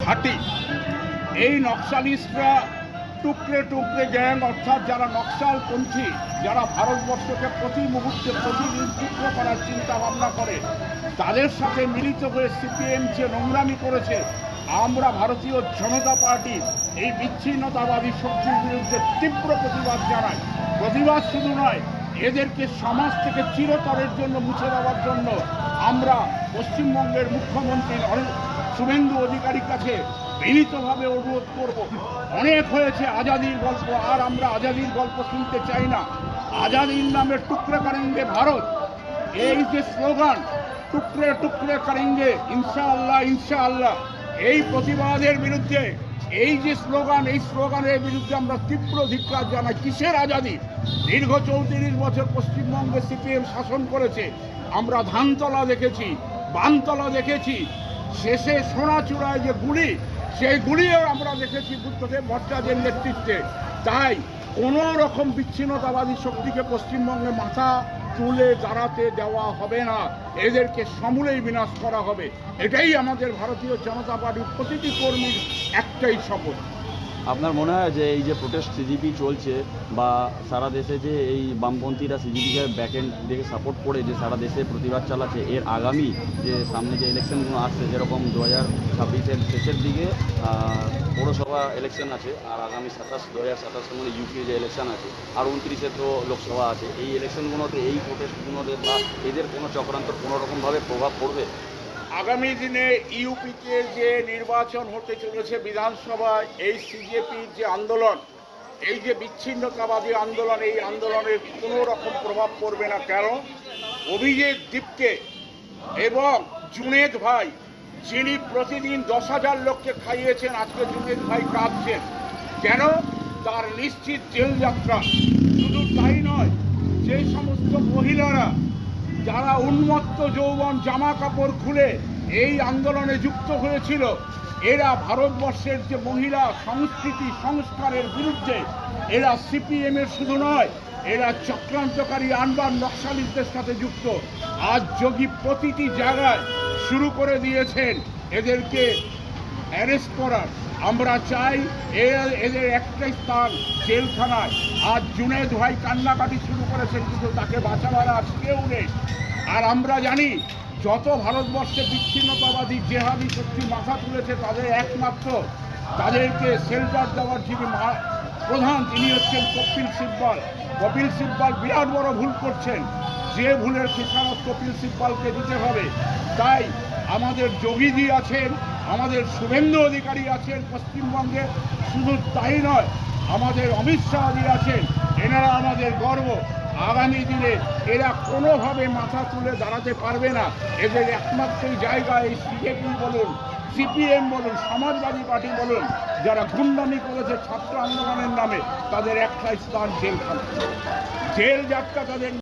ঘাঁটি। এই নকশালিস্টরা টুকরে টুকরে গ্যাং, অর্থাৎ যারা নকশালপন্থী, যারা ভারতবর্ষকে প্রতি মুহূর্তে প্রতিদিন টুকরো করার চিন্তা ভাবনা করে, তাদের সাথে মিলিত হয়ে সিপিএম যে নোংরামি করেছে, আমরা ভারতীয় জনতা পার্টি এই বিচ্ছিন্নতাবাদী শক্তির বিরুদ্ধে তীব্র প্রতিবাদ জানাই। প্রতিবাদ শুধু নয়, এদেরকে সমাজ থেকে চিরতরের জন্য মুছে দেওয়ার জন্য আমরা পশ্চিমবঙ্গের মুখ্যমন্ত্রী শুভেন্দু অধিকারীর কাছে বিনীতভাবে অনুরোধ করব। অনেক হয়েছে আজাদির গল্প, আর আমরা আজাদির গল্প শুনতে চাই না। আজাদির নামে টুকরে করেঙ্গে ভারত, এই যে স্লোগান টুকরে টুকরে করেঙ্গে ইনশাআল্লাহ ইনশাআল্লাহ, এই প্রতিবাদের বিরুদ্ধে, এই যে স্লোগান, এই স্লোগানের বিরুদ্ধে আমরা তীব্র ধিক্কার জানাই। কিসের আজাদি? দীর্ঘ 34 বছর পশ্চিমবঙ্গে সিপিএম শাসন করেছে। আমরা ধানতলা দেখেছি, বানতলা দেখেছি, শেষে সোনাচূড়ায় যে গুলি, সেই গুলিও আমরা দেখেছি বুদ্ধদেব ভট্টাচার্যের নেতৃত্বে। তাই কোনো রকম বিচ্ছিন্নতাবাদী শক্তিকে পশ্চিমবঙ্গে মাথা তুলে দাঁড়াতে দেওয়া হবে না, এদেরকে সমূলেই বিনাশ করা হবে। এটাই আমাদের ভারতীয় জনতা পার্টির প্রতিটি কর্মীর একটাই শপথ। আপনার মনে হয় যে এই যে প্রোটেস্ট সিজিপি চলছে বা সারা দেশে যে এই বামপন্থীরা সিজিপিকে ব্যাকএন্ড দেখে সাপোর্ট করে যে সারা দেশে প্রতিবাদ চালাচ্ছে, এর আগামী যে সামনে যে ইলেকশনগুলো আসছে, যেরকম 2026-এর শেষের দিকে পৌরসভা ইলেকশন আছে, আর আগামী 2027 মানে ইউপি যে ইলেকশন আছে, আর 29-এ তো লোকসভা আছে, এই ইলেকশনগুলোতে এই প্রোটেস্টগুলোতে বা এদের কোনো চক্রান্ত কোনোরকমভাবে প্রভাব পড়বে? আগামী দিনে ইউপিতে যে নির্বাচন হতে চলেছে বিধানসভায়, এই সিজেপির যে আন্দোলন, এই যে বিচ্ছিন্নতাবাদী আন্দোলন, এই আন্দোলনের কোনো রকম প্রভাব পড়বে না। কেন? অভিজিৎ দীপকে এবং জুনেদ ভাই, যিনি প্রতিদিন 10,000 লোককে খাইয়েছেন, আজকে জুনেদ ভাই কাঁদছেন। কেন? তার নিশ্চিত জেল যাত্রা। শুধু তাই নয়, যে সমস্ত মহিলারা যারা উন্মত্ত যৌবন জামা কাপড় খুলে এই আন্দোলনে যুক্ত হয়েছিল, এরা ভারতবর্ষের যে মহিলা সংস্কৃতি সংস্কারের বিরুদ্ধে, এরা সিপিএমের শুধু নয়, এরা চক্রান্তকারী আনবার নকশালিস্টদের সাথে যুক্ত। আজ যোগী প্রতিটি জায়গায় শুরু করে দিয়েছেন এদেরকে অ্যারেস্ট করার। আমরা চাই এদের একটাই স্থান, জেলখানায়। আজ জুনেদ ভাই কান্নাকাটি শুরু করেছেন, কিন্তু তাকে বাঁচাবার আজ কেউ নেই। আর আমরা জানি, যত ভারতবর্ষে বিচ্ছিন্নতাবাদী জেহাদি শক্তি মাথা তুলেছে, তাদের একমাত্র তাদেরকে শেল্টার দেওয়ার যিনি প্রধান, তিনি হচ্ছেন কপিল সিব্বল। কপিল সিব্বল বিরাট বড় ভুল করছেন, যে ভুলের খেসারত কপিল সিব্বলকে দিতে হবে। তাই আমাদের যোগীজি আছেন, আমাদের শুভেন্দু অধিকারী আছেন পশ্চিমবঙ্গে, শুধু তাই নয়, আমাদের অমিত শাহজি আছেন। এনারা আমাদের গর্ব। আগামী দিনে এরা কোনোভাবে মাথা তুলে দাঁড়াতে পারবে না। এদের একমাত্রই জায়গা এই সিজেপি বলুন, সিপিএম বলুন, সমাজবাদী পার্টি বলুন, যারা গুন্ডামি করেছে ছাত্র আন্দোলনের নামে, তাদের একটাই স্থান জেলখানা। জেল যাত্রা তাদের